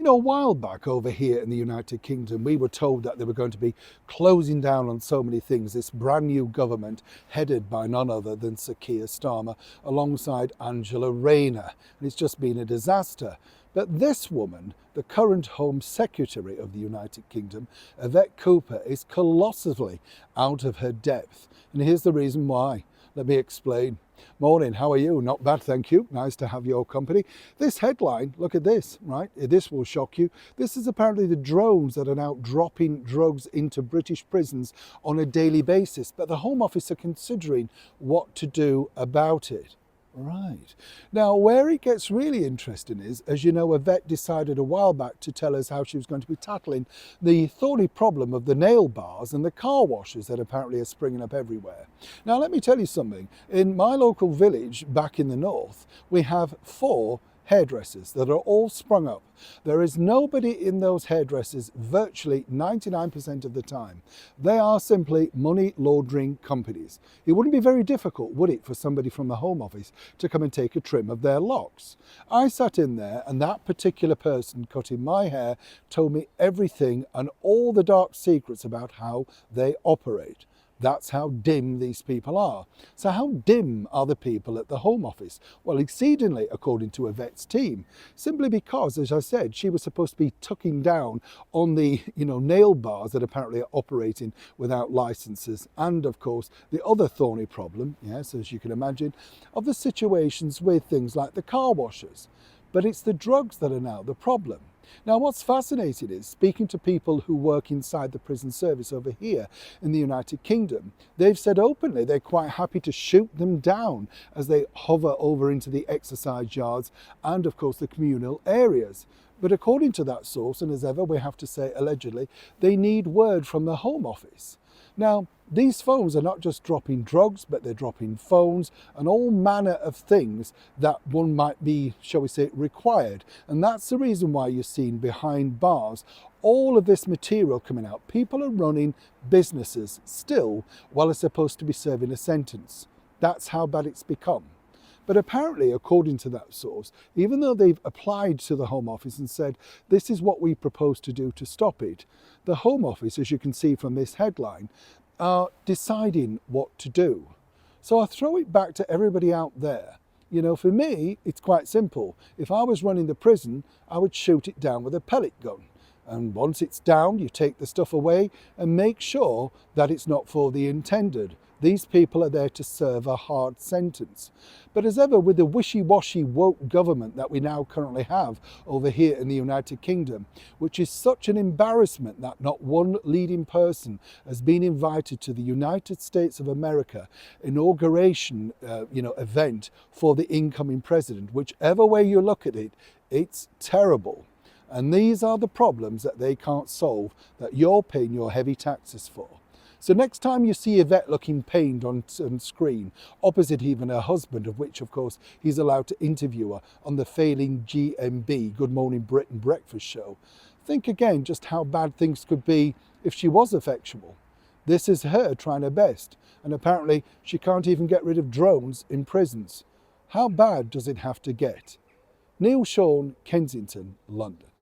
A while back over here in the United Kingdom, we were told that they were going to be closing down on so many things. This brand new government headed by none other than Sir Keir Starmer alongside Angela Rayner. And it's just been a disaster. But this woman, the current Home Secretary of the United Kingdom, Yvette Cooper, is colossally out of her depth. And here's the reason why. Let me explain. Morning, how are you? Not bad, thank you. Nice to have your company. This headline, look at this, right? This will shock you. This is apparently the drones that are now dropping drugs into British prisons on a daily basis, but the Home Office are considering what to do about it. Right. Now, where it gets really interesting is, as you know, Yvette decided a while back to tell us how she was going to be tackling the thorny problem of the nail bars and the car washes that apparently are springing up everywhere. Now, let me tell you something. In my local village back in the north, we have 4 hairdressers that are all sprung up. There is nobody in those hairdressers virtually 99% of the time. They are simply money laundering companies. It wouldn't be very difficult, would it, for somebody from the Home Office to come and take a trim of their locks? I sat in there and that particular person cutting my hair told me everything and all the dark secrets about how they operate. That's how dim these people are. So how dim are the people at the Home Office? Well, exceedingly, according to Yvette's team, simply because, as I said, she was supposed to be tucking down on the nail bars that apparently are operating without licenses, and of course the other thorny problem, yes, as you can imagine, of the situations with things like the car washers. But it's the drugs that are now the problem. Now, what's fascinating is, speaking to people who work inside the prison service over here in the United Kingdom, they've said openly they're quite happy to shoot them down as they hover over into the exercise yards and, of course, the communal areas. But according to that source, and as ever we have to say allegedly, they need word from the Home Office. Now, these phones are not just dropping drugs, but they're dropping phones and all manner of things that one might be, shall we say, required. And that's the reason why you're seeing behind bars all of this material coming out. People are running businesses still while they're supposed to be serving a sentence. That's how bad it's become. But apparently, according to that source, even though they've applied to the Home Office and said, this is what we propose to do to stop it, the Home Office, as you can see from this headline, are deciding what to do. So I throw it back to everybody out there. For me, it's quite simple. If I was running the prison, I would shoot it down with a pellet gun. And once it's down, you take the stuff away and make sure that it's not for the intended. These people are there to serve a hard sentence. But as ever, with the wishy-washy woke government that we now currently have over here in the United Kingdom, which is such an embarrassment that not one leading person has been invited to the United States of America inauguration event for the incoming president. Whichever way you look at it, it's terrible. And these are the problems that they can't solve, that you're paying your heavy taxes for. So next time you see Yvette looking pained on screen, opposite even her husband, of which of course he's allowed to interview her on the failing GMB, Good Morning Britain breakfast show, think again just how bad things could be if she was effectual. This is her trying her best, and apparently she can't even get rid of drones in prisons. How bad does it have to get? Neil Sean, Kensington, London.